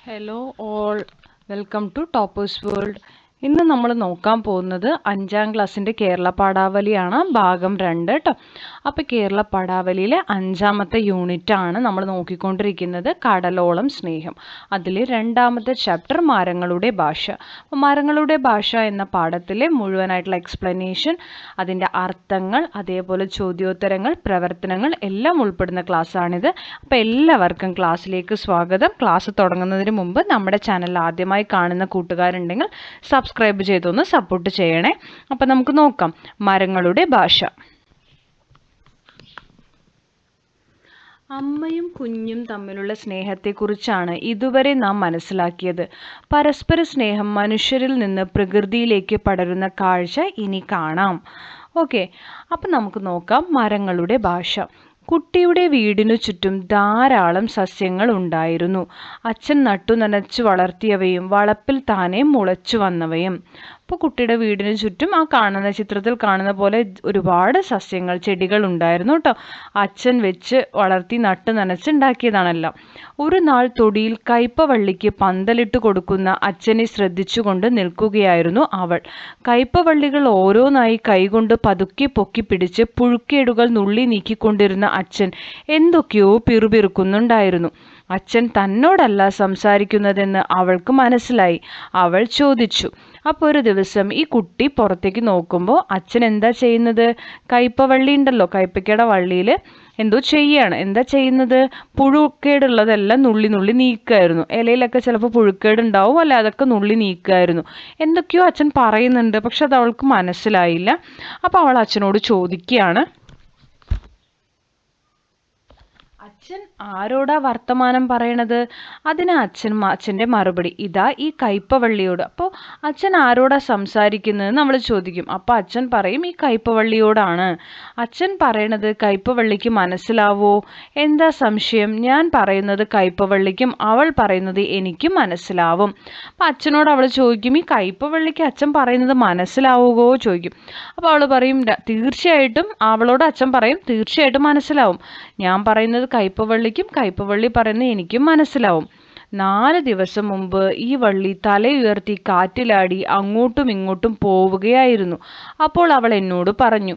Hello all, welcome to toppers world. ഇന്ന് നമ്മൾ നോക്കാൻ പോകുന്നത് 5ാം ക്ലാസ്സിൻ്റെ കേരള പാഠാവലിയാണ്, ഭാഗം 2 കേട്ടോ. അപ്പോൾ കേരള പാഠാവലിയിലെ 5ാമത്തെ യൂണിറ്റാണ് നമ്മൾ നോക്കിക്കൊണ്ടിരിക്കുന്നത്, കടലോളം സ്നേഹം. അതിൽ 2ാമത്തെ ചാപ്റ്റർ മരങ്ങളുടെ ഭാഷ. അപ്പോൾ മരങ്ങളുടെ ഭാഷ എന്ന പാഠത്തിലെ മുഴുവനായിട്ടുള്ള എക്സ്പ്ലനേഷൻ, അതിൻ്റെ അർത്ഥങ്ങൾ, അതേപോലെ ചോദ്യോത്തരങ്ങൾ, പ്രവർത്തനങ്ങൾ എല്ലാം ഉൾപ്പെടുന്ന ക്ലാസ്സാണിത്. അപ്പോൾ എല്ലാവർക്കും ക്ലാസ്സിലേക്ക് സ്വാഗതം. ക്ലാസ് തുടങ്ങുന്നതിന് മുമ്പ് നമ്മുടെ ചാനൽ ആദ്യമായി കാണുന്ന കൂട്ടുകാരുണ്ടെങ്കിൽ സബ്സ്ക്രൈബ് ചെയ്തൊന്ന് സപ്പോർട്ട് ചെയ്യണേ. അപ്പം നമുക്ക് നോക്കാം മരങ്ങളുടെ ഭാഷ. അമ്മയും കുഞ്ഞും തമ്മിലുള്ള സ്നേഹത്തെക്കുറിച്ചാണ് ഇതുവരെ നാം മനസ്സിലാക്കിയത്. പരസ്പര സ്നേഹം മനുഷ്യരിൽ നിന്ന് പ്രകൃതിയിലേക്ക് പടരുന്ന കാഴ്ച ഇനി കാണാം. ഓക്കെ, അപ്പം നമുക്ക് നോക്കാം മരങ്ങളുടെ ഭാഷ. കുട്ടിയുടെ വീടിനു ചുറ്റും ധാരാളം സസ്യങ്ങൾ ഉണ്ടായിരുന്നു. അച്ഛൻ നട്ടുനനച്ചു വളർത്തിയവയും വളപ്പിൽ താനെ മുളച്ചു വന്നവയും. അപ്പോൾ കുട്ടിയുടെ വീടിന് ചുറ്റും ആ കാണുന്ന ചിത്രത്തിൽ കാണുന്ന പോലെ ഒരുപാട് സസ്യങ്ങൾ, ചെടികൾ ഉണ്ടായിരുന്നു കേട്ടോ. അച്ഛൻ വെച്ച് വളർത്തി നട്ട് നനച്ചുണ്ടാക്കിയതാണല്ലോ. ഒരു നാൾ തൊടിയിൽ കയ്പവള്ളിക്ക് പന്തലിട്ട് കൊടുക്കുന്ന അച്ഛനെ ശ്രദ്ധിച്ചുകൊണ്ട് നിൽക്കുകയായിരുന്നു അവൾ. കയ്പവള്ളികൾ ഓരോന്നായി കൈകൊണ്ട് പതുക്കെ പൊക്കി പിടിച്ച് പുഴുക്കേടുകൾ നുള്ളി നീക്കിക്കൊണ്ടിരുന്ന അച്ഛൻ എന്തൊക്കെയോ പിറുപിറുക്കുന്നുണ്ടായിരുന്നു. അച്ഛൻ തന്നോടല്ല സംസാരിക്കുന്നതെന്ന് അവൾക്ക് മനസ്സിലായി. അവൾ ചോദിച്ചു. അപ്പോൾ ഒരു ദിവസം ഈ കുട്ടി പുറത്തേക്ക് നോക്കുമ്പോൾ അച്ഛൻ എന്താ ചെയ്യുന്നത്? കയ്പവള്ളി ഉണ്ടല്ലോ, കയ്പയ്ക്കയുടെ വള്ളിയിൽ എന്തോ ചെയ്യാണ്. എന്താ ചെയ്യുന്നത്? പുഴുക്കേടുള്ളതെല്ലാം നുള്ളി നുള്ളി നീക്കുമായിരുന്നു. ഇലയിലൊക്കെ ചിലപ്പോൾ പുഴുക്കേടുണ്ടാവും, അല്ല അതൊക്കെ നുള്ളി നീക്കുമായിരുന്നു. എന്തൊക്കെയോ അച്ഛൻ പറയുന്നുണ്ട്, പക്ഷെ അത് അവൾക്ക് മനസ്സിലായില്ല. അപ്പോൾ അവൾ അച്ഛനോട് ചോദിക്കുകയാണ്, അച്ഛൻ ആരോടാ വർത്തമാനം പറയണത്? അതിന് അച്ഛൻ്റെ മറുപടി ഇതാ, ഈ കയ്പവള്ളിയോട്. അപ്പോൾ അച്ഛൻ ആരോടാ സംസാരിക്കുന്നത് നമ്മൾ ചോദിക്കും. അപ്പോൾ അച്ഛൻ പറയും ഈ കയ്പവള്ളിയോടാണ്. അച്ഛൻ പറയണത് കയ്പവള്ളിക്ക് മനസ്സിലാവോ? എന്താ സംശയം? ഞാൻ പറയുന്നത് കയ്പവള്ളിക്കും അവൾ പറയുന്നത് എനിക്കും മനസ്സിലാവും. അപ്പോൾ അച്ഛനോട് അവൾ ചോദിക്കും, ഈ കയ്പവള്ളിക്ക് അച്ഛൻ പറയുന്നത് മനസ്സിലാവുകയോ ചോദിക്കും. അപ്പോൾ അവൾ പറയും തീർച്ചയായിട്ടും. അവളോട് അച്ഛൻ പറയും തീർച്ചയായിട്ടും മനസ്സിലാവും. ഞാൻ പറയുന്നത് കയ്പവള്ളിക്കും കയ്പവള്ളി പറയുന്നത് എനിക്കും മനസ്സിലാവും. 4 ദിവസം മുമ്പ് ഈ വള്ളി തലയുയർത്തി കാറ്റിലാടി അങ്ങോട്ടും ഇങ്ങോട്ടും പോവുകയായിരുന്നു. അപ്പോൾ അവൾ എന്നോട് പറഞ്ഞു,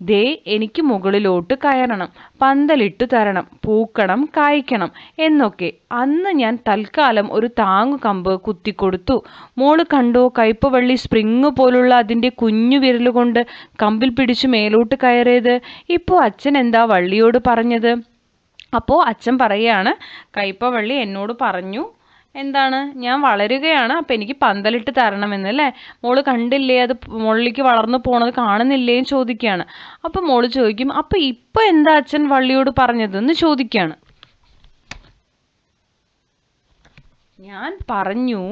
ദേ എനിക്ക് മുകളിലോട്ട് കയറണം, പന്തലിട്ടു തരണം, പൂക്കണം, കായ്ക്കണം എന്നൊക്കെ. അന്ന് ഞാൻ തൽക്കാലം ഒരു താങ്ങു കമ്പ് കുത്തിക്കൊടുത്തു. മോള് കണ്ടോ, കയ്പവള്ളി സ്പ്രിങ് പോലുള്ള അതിൻ്റെ കുഞ്ഞു വിരലുകൊണ്ട് കമ്പിൽ പിടിച്ചു മേലോട്ട് കയറിയത്. ഇപ്പോൾ അച്ഛൻ എന്താ വള്ളിയോട് പറഞ്ഞത്? അപ്പോൾ അച്ഛൻ പറയുകയാണ്, കയ്പവള്ളി എന്നോട് പറഞ്ഞു എന്താണ്, ഞാൻ വളരുകയാണ്, അപ്പം എനിക്ക് പന്തലിട്ട് തരണമെന്നല്ലേ. മോള് കണ്ടില്ലേ, അത് മുകളിലേക്ക് വളർന്നു പോണത് കാണുന്നില്ലേ എന്ന് ചോദിക്കുകയാണ്. അപ്പം മോള് ചോദിക്കും, അപ്പം ഇപ്പം എന്താ അച്ഛൻ വള്ളിയോട് പറഞ്ഞതെന്ന് ചോദിക്കുകയാണ്. ഞാൻ പറഞ്ഞു,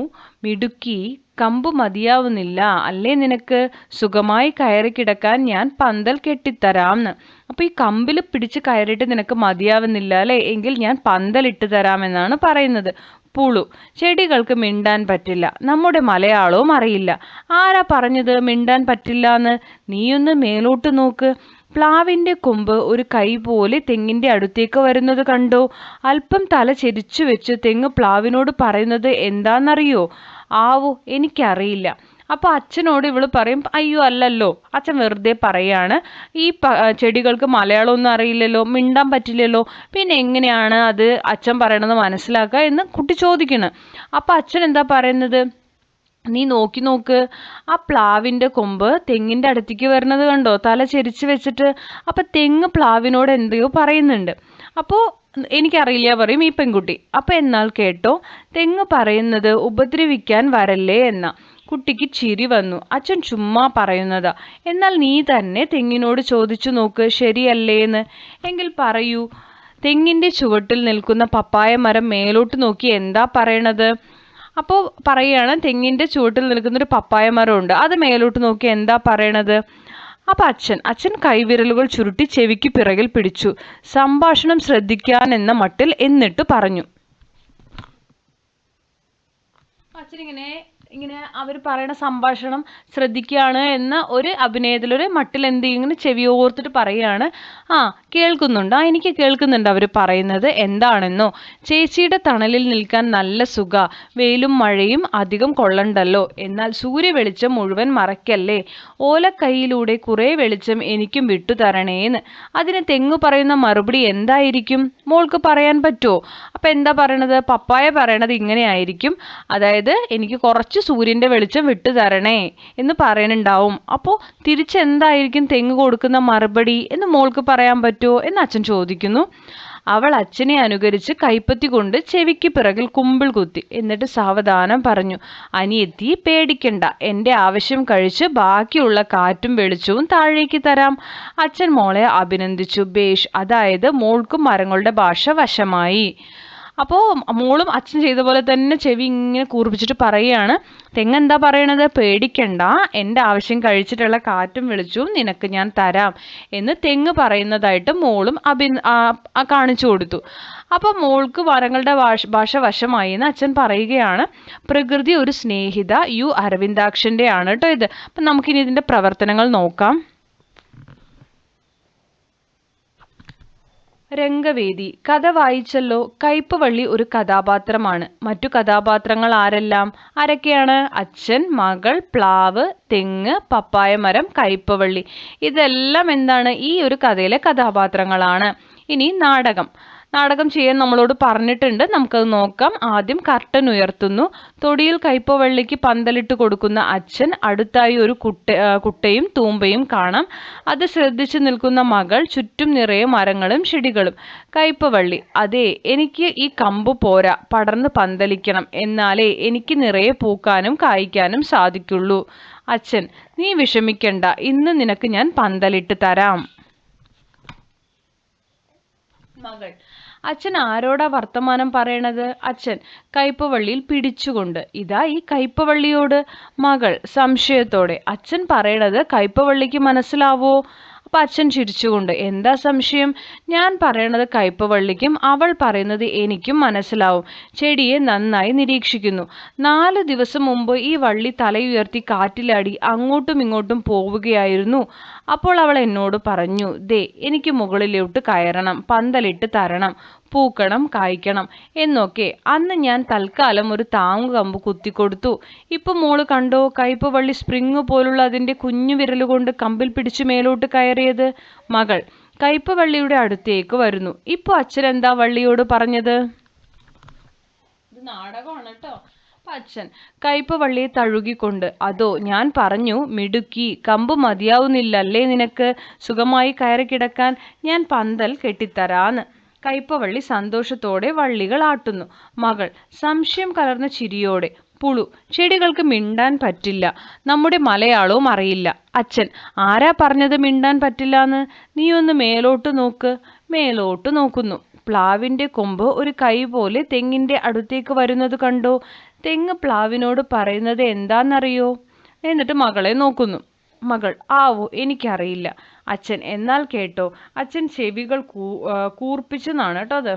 മിടുക്കി, കമ്പ് മതിയാവുന്നില്ല അല്ലേ നിനക്ക്? സുഖമായി കയറി കിടക്കാൻ ഞാൻ പന്തൽ കെട്ടിത്തരാംന്ന്. അപ്പോൾ ഈ കമ്പിൽ പിടിച്ച് കയറിയിട്ട് നിനക്ക് മതിയാവുന്നില്ല അല്ലേ, എങ്കിൽ ഞാൻ പന്തലിട്ട് തരാമെന്നാണ് പറയുന്നത്. പുളു, ചെടികൾക്ക് മിണ്ടാൻ പറ്റില്ല, നമ്മുടെ മലയാളവും അറിയില്ല. ആരാ പറഞ്ഞത് മിണ്ടാൻ പറ്റില്ല എന്ന്? നീയൊന്ന് മേലോട്ട് നോക്ക്. പ്ലാവിൻ്റെ കൊമ്പ് ഒരു കൈ പോലെ തെങ്ങിൻ്റെ അടുത്തേക്ക് വരുന്നത് കണ്ടോ? അല്പം തല ചെരിച്ചു വെച്ച് തെങ്ങ് പ്ലാവിനോട് പറയുന്നത് എന്താണെന്നറിയോ? ആവോ, എനിക്കറിയില്ല. അപ്പോൾ അച്ഛനോട് ഇവള് പറയും, അയ്യോ അല്ലല്ലോ, അച്ഛൻ വെറുതെ പറയാണ്, ഈ ചെടികൾക്ക് മലയാളമൊന്നും അറിയില്ലല്ലോ, മിണ്ടാൻ പറ്റില്ലല്ലോ, പിന്നെ എങ്ങനെയാണ് അത് അച്ഛൻ പറയണത് മനസ്സിലാക്കുക എന്ന് കുട്ടി ചോദിക്കണം. അപ്പോൾ അച്ഛൻ എന്താ പറയുന്നത്? നീ നോക്ക്, ആ പ്ലാവിൻ്റെ കൊമ്പ് തെങ്ങിൻ്റെ അടുത്തേക്ക് വരുന്നത് കണ്ടോ, തല ചെരിച്ച് വെച്ചിട്ട്. അപ്പം തെങ്ങ് പ്ലാവിനോട് എന്തെയോ പറയുന്നുണ്ട്. അപ്പോൾ എനിക്കറിയില്ല പറയും ഈ പെൺകുട്ടി. അപ്പം എന്നാൽ കേട്ടോ, തെങ്ങ് പറയുന്നത് ഉപദ്രവിക്കാൻ വരല്ലേ എന്നാ. കുട്ടിക്ക് ചിരി വന്നു. അച്ഛൻ ചുമ്മാ പറയുന്നതാ. എന്നാൽ നീ തന്നെ തെങ്ങിനോട് ചോദിച്ചു നോക്ക്, ശരിയല്ലേന്ന്. എങ്കിൽ പറയൂ. തെങ്ങിൻ്റെ ചുവട്ടിൽ നിൽക്കുന്ന പപ്പായ മരം മേലോട്ട് നോക്കി എന്താ പറയണത്? അപ്പോൾ പറയുകയാണ്, തെങ്ങിൻ്റെ ചുവട്ടിൽ നിൽക്കുന്നൊരു പപ്പായ മരമുണ്ട്, അത് മേലോട്ട് നോക്കി എന്താ പറയണത്? അപ്പം അച്ഛൻ കൈവിരലുകൾ ചുരുട്ടി ചെവിക്ക് പിറകിൽ പിടിച്ചു. സംഭാഷണം ശ്രദ്ധിക്കാൻ എന്ന മട്ടിൽ എന്നിട്ട് പറഞ്ഞു. അച്ഛനിങ്ങനെ ഇങ്ങനെ അവർ പറയുന്ന സംഭാഷണം ശ്രദ്ധിക്കുകയാണ് എന്ന ഒരു അഭിനയത്തിലൊരു മട്ടിൽ എന്തെങ്കിലും ചെവിയോർത്തിട്ട് പറയുകയാണ്. ആ കേൾക്കുന്നുണ്ട്, എനിക്ക് കേൾക്കുന്നുണ്ട് അവർ പറയുന്നത് എന്താണെന്നോ. ചേച്ചിയുടെ തണലിൽ നിൽക്കാൻ നല്ല സുഖ, വെയിലും മഴയും അധികം കൊള്ളണ്ടല്ലോ. എന്നാൽ സൂര്യ വെളിച്ചം മുഴുവൻ മറയ്ക്കല്ലേ. ഓലക്കൈയിലൂടെ കുറേ വെളിച്ചം എനിക്കും വിട്ടുതരണേന്ന്. അതിന് തെങ്ങ് പറയുന്ന മറുപടി എന്തായിരിക്കും? മോൾക്ക് പറയാൻ പറ്റുമോ? അപ്പം എന്താ പറയണത്? പപ്പായ പറയണത് ഇങ്ങനെയായിരിക്കും, അതായത് എനിക്ക് കുറച്ച് സൂര്യൻ്റെ വെളിച്ചം വിട്ടു തരണേ എന്ന് പറയണുണ്ടാവും. അപ്പോൾ തിരിച്ചെന്തായിരിക്കും തെങ്ങ് കൊടുക്കുന്ന മറുപടി എന്ന് മോൾക്ക് പറയാൻ പറ്റുമോ എന്ന് അച്ഛൻ ചോദിക്കുന്നു. അവൾ അച്ഛനെ അനുകരിച്ച് കൈപ്പത്തി കൊണ്ട് ചെവിക്ക് പിറകിൽ കുമ്പിൾ കുത്തി. എന്നിട്ട് സാവധാനം പറഞ്ഞു, അനിയത്തി പേടിക്കണ്ട, എൻ്റെ ആവശ്യം കഴിച്ച് ബാക്കിയുള്ള കാറ്റും വെളിച്ചവും താഴേക്ക് തരാം. അച്ഛൻ മോളെ അഭിനന്ദിച്ചു. ബേഷ്, അതായത് മോൾക്കും മരങ്ങളുടെ ഭാഷ വശമായി. അപ്പോൾ മോളും അച്ഛൻ ചെയ്ത പോലെ തന്നെ ചെവി ഇങ്ങനെ കൂർപ്പിച്ചിട്ട് പറയുകയാണ്, തെങ്ങെന്താ പറയണത്? പേടിക്കണ്ട, എൻ്റെ ആവശ്യം കഴിച്ചിട്ടുള്ള കാറ്റും വെളിച്ചവും നിനക്ക് ഞാൻ തരാം എന്ന് തെങ്ങ് പറയുന്നതായിട്ട് മോളും കാണിച്ചു കൊടുത്തു. അപ്പം മോൾക്ക് മരങ്ങളുടെ ഭാഷ വശമായി എന്ന് അച്ഛൻ പറയുകയാണ്. പ്രകൃതി ഒരു സ്നേഹിത യു അരവിന്ദാക്ഷൻ്റെ ആണ് കേട്ടോ ഇത്. അപ്പം നമുക്കിനി ഇതിൻ്റെ പ്രവർത്തനങ്ങൾ നോക്കാം. രംഗവേദി. കഥ വായിച്ചല്ലോ. കയ്പവള്ളി ഒരു കഥാപാത്രമാണ്. മറ്റു കഥാപാത്രങ്ങൾ ആരൊക്കെയാണ്? അച്ഛൻ, മകൾ, പ്ലാവ്, തെങ്ങ്, പപ്പായ മരം, കയ്പവള്ളി. ഇതെല്ലാം എന്താണ്? ഈ ഒരു കഥയിലെ കഥാപാത്രങ്ങളാണ്. ഇനി നാടകം ചെയ്യാൻ നമ്മളോട് പറഞ്ഞിട്ടുണ്ട്, നമുക്കത് നോക്കാം. ആദ്യം കർട്ടൻ ഉയർത്തുന്നു. തൊടിയിൽ കയ്പവള്ളിക്ക് പന്തലിട്ട് കൊടുക്കുന്ന അച്ഛൻ. അടുത്തായി ഒരു കുട്ടയും തൂമ്പയും കാണാം. അത് ശ്രദ്ധിച്ചു നിൽക്കുന്ന മകൾ. ചുറ്റും നിറയെ മരങ്ങളും ചെടികളും. കയ്പവള്ളി, അതെ, എനിക്ക് ഈ കമ്പ് പോരാ, പടർന്ന് പന്തലിക്കണം, എന്നാലേ എനിക്ക് നിറയെ പൂക്കാനും കായ്ക്കാനും സാധിക്കുള്ളൂ. അച്ഛൻ, നീ വിഷമിക്കണ്ട, ഇന്ന് നിനക്ക് ഞാൻ പന്തലിട്ട് തരാം. മകൾ, അച്ഛൻ ആരോടാ വർത്തമാനം പറയണത്? അച്ഛൻ കയ്പവള്ളിയിൽ പിടിച്ചുകൊണ്ട്. ഇതാ ഈ കയ്പവള്ളിയോട്. മകൾ സംശയത്തോടെ. അച്ഛൻ പറയണത് കയ്പവള്ളിക്ക് മനസ്സിലാവോ? അപ്പം അച്ഛൻ ചിരിച്ചുകൊണ്ട്. എന്താ സംശയം? ഞാൻ പറയണത് കയ്പവള്ളിക്കും അവൾ പറയുന്നത് എനിക്കും മനസ്സിലാവും. ചെടിയെ നന്നായി നിരീക്ഷിക്കുന്നു. 4 ദിവസം മുമ്പ് ഈ വള്ളി തലയുയർത്തി കാറ്റിലാടി അങ്ങോട്ടും ഇങ്ങോട്ടും പോവുകയായിരുന്നു. അപ്പോൾ അവൾ എന്നോട് പറഞ്ഞു, ദേ, എനിക്ക് മുകളിലോട്ട് കയറണം, പന്തലിട്ട് തരണം, പൂക്കണം, കായ്ക്കണം എന്നൊക്കെ. അന്ന് ഞാൻ തൽക്കാലം ഒരു താങ്ങുകമ്പ് കുത്തിക്കൊടുത്തു. ഇപ്പം മോള് കണ്ടോ, കയ്പവള്ളി സ്പ്രിങ് പോലുള്ള അതിൻ്റെ കുഞ്ഞു വിരലുകൊണ്ട് കമ്പിൽ പിടിച്ച് മേലോട്ട് കയറിയത്. മകൾ കയ്പവള്ളിയുടെ അടുത്തേക്ക് വരുന്നു. ഇപ്പോൾ അച്ഛൻ എന്താ വള്ളിയോട് പറഞ്ഞത്? ഇത് നാടകമാണ് കേട്ടോ. അച്ഛൻ കയ്പവള്ളിയെ തഴുകിക്കൊണ്ട്. അതോ, ഞാൻ പറഞ്ഞു, മിടുക്കി, കമ്പ് മതിയാവുന്നില്ലല്ലേ നിനക്ക് സുഖമായി കയറി കിടക്കാൻ? ഞാൻ പന്തൽ കെട്ടിത്തരാന്ന്. കയ്പവള്ളി സന്തോഷത്തോടെ വള്ളികൾ ആട്ടുന്നു. മകൾ സംശയം കലർന്ന ചിരിയോടെ. പുളു, ചെടികൾക്ക് മിണ്ടാൻ പറ്റില്ല, നമ്മുടെ മലയാളവും അറിയില്ല. അച്ഛൻ, ആരാ പറഞ്ഞത് മിണ്ടാൻ പറ്റില്ലാന്ന്? നീ ഒന്ന് മേലോട്ട് നോക്ക്. മേലോട്ട് നോക്കുന്നു. പ്ലാവിൻ്റെ കൊമ്പ് ഒരു കൈ പോലെ തെങ്ങിൻ്റെ അടുത്തേക്ക് വരുന്നത് കണ്ടോ? തെങ്ങ് പ്ലാവിനോട് പറയുന്നത് എന്താണെന്നറിയോ? എന്നിട്ട് മകളെ നോക്കുന്നു. മകൾ, ആവോ, എനിക്കറിയില്ല. അച്ഛൻ, എന്നാൽ കേട്ടോ. അച്ഛൻ ചെവികൾ കൂർപ്പിച്ചെന്നാണ് കേട്ടോ അത്.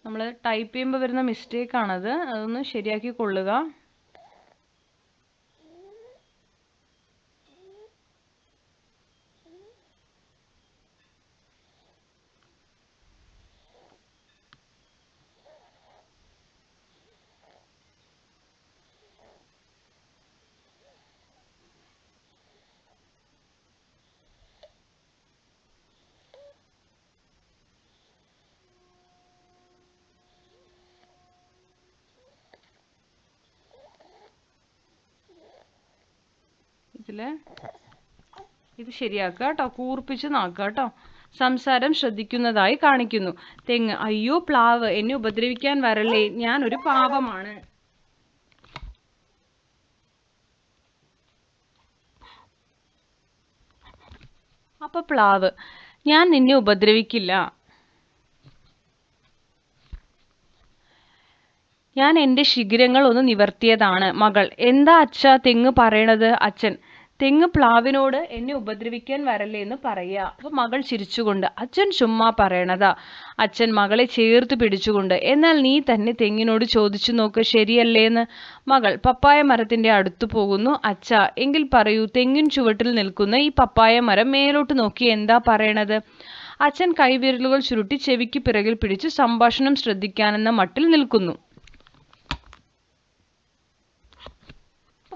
നമ്മൾ ടൈപ്പ് ചെയ്യുമ്പോൾ വരുന്ന മിസ്റ്റേക്കാണത്, അതൊന്ന് ശരിയാക്കി കൊള്ളുക. ഇത് ശരിയാക്കുക കേട്ടോ, കൂർപ്പിച്ച് നാക്കുക കേട്ടോ. സംസാരം ശ്രദ്ധിക്കുന്നതായി കാണിക്കുന്നു. തെങ്ങ്, അയ്യോ പ്ലാവ്, എന്നെ ഉപദ്രവിക്കാൻ വരല്ലേ, ഞാൻ ഒരു പാവമാണ്. അപ്പൊ പ്ലാവ്, ഞാൻ നിന്നെ ഉപദ്രവിക്കില്ല, ഞാൻ എൻ്റെ ശിഖിരങ്ങൾ ഒന്ന് നിവർത്തിയതാണ്. മകൾ, എന്താ അച്ഛാ തെങ്ങ് പറയണത്? അച്ഛൻ, തെങ്ങ് പ്ലാവിനോട് എന്നെ ഉപദ്രവിക്കാൻ വരല്ലേ എന്ന് പറയുക. അപ്പൊ മകൾ ചിരിച്ചുകൊണ്ട്, അച്ഛൻ ചുമ്മാ പറയണതാ. അച്ഛൻ മകളെ ചേർത്ത് പിടിച്ചുകൊണ്ട്, എന്നാൽ നീ തന്നെ തെങ്ങിനോട് ചോദിച്ചു നോക്ക്, ശരിയല്ലേന്ന്. മകൾ പപ്പായ മരത്തിന്റെ അടുത്തു പോകുന്നു. അച്ഛാ, എങ്കിൽ പറയൂ, തെങ്ങിൻ ചുവട്ടിൽ നിൽക്കുന്ന ഈ പപ്പായ മരം മേലോട്ട് നോക്കി എന്താ പറയണത്? അച്ഛൻ കൈവിരലുകൾ ചുരുട്ടി ചെവിക്ക് പിറകിൽ പിടിച്ച് സംഭാഷണം ശ്രദ്ധിക്കാനെന്ന മട്ടിൽ നിൽക്കുന്നു.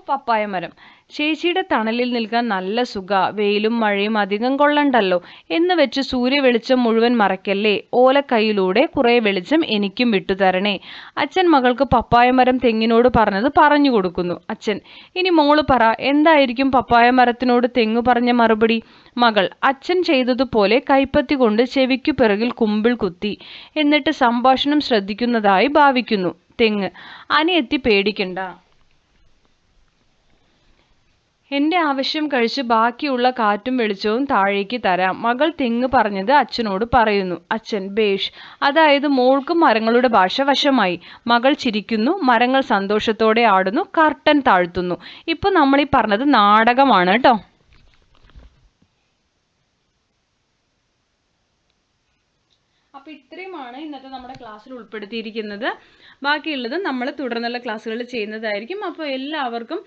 പപ്പായ മരം: ചേച്ചിയുടെ തണലിൽ നിൽക്കാൻ നല്ല സുഖ, വെയിലും മഴയും അധികം കൊള്ളണ്ടല്ലോ. എന്ന് വെച്ച് സൂര്യ വെളിച്ചം മുഴുവൻ മറയ്ക്കല്ലേ. ഓലക്കൈയിലൂടെ കുറെ വെളിച്ചം എനിക്കും വിട്ടുതരണേ. അച്ഛൻ മകൾക്ക് പപ്പായ മരം തെങ്ങിനോട് പറഞ്ഞത് പറഞ്ഞു കൊടുക്കുന്നു. അച്ഛൻ: ഇനി മോള് പറ, എന്തായിരിക്കും പപ്പായ മരത്തിനോട് തെങ്ങ് പറഞ്ഞ മറുപടി? മകൾ അച്ഛൻ ചെയ്തതുപോലെ കൈപ്പത്തി കൊണ്ട് ചെവിക്കു പിറകിൽ കുമ്പിൾ കുത്തി. എന്നിട്ട് സംഭാഷണം ശ്രദ്ധിക്കുന്നതായി ഭാവിക്കുന്നു. തെങ്ങ്: അനിയത്തി പേടിക്കണ്ട, എന്റെ ആവശ്യം കഴിച്ച് ബാക്കിയുള്ള കാറ്റും വെളിച്ചവും താഴേക്ക് തരാം. മകൾ തെങ്ങ് പറഞ്ഞത് അച്ഛനോട് പറയുന്നു. അച്ഛൻ: ബേഷ്. അതായത് മോൾക്ക് മരങ്ങളുടെ ഭാഷ വശമായി. മകൾ ചിരിക്കുന്നു. മരങ്ങൾ സന്തോഷത്തോടെ ആടുന്നു. കർട്ടൻ താഴ്ത്തുന്നു. ഇപ്പൊ നമ്മൾ ഈ പറഞ്ഞത് നാടകമാണ് കേട്ടോ. അപ്പൊ ഇത്രയുമാണ് ഇന്നത്തെ നമ്മുടെ ക്ലാസ്സിൽ ഉൾപ്പെടുത്തിയിരിക്കുന്നത്. ബാക്കിയുള്ളത് നമ്മൾ തുടർന്നുള്ള ക്ലാസ്സുകളിൽ ചെയ്യുന്നതായിരിക്കും. അപ്പോൾ എല്ലാവർക്കും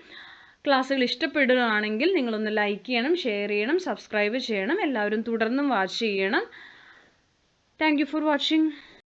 ക്ലാസ്സുകൾ ഇഷ്ടപ്പെടുകയാണെങ്കിൽ നിങ്ങളൊന്ന് ലൈക്ക് ചെയ്യണം, ഷെയർ ചെയ്യണം, സബ്സ്ക്രൈബ് ചെയ്യണം. എല്ലാവരും തുടർന്നും വാച്ച് ചെയ്യണം. Thank you for watching.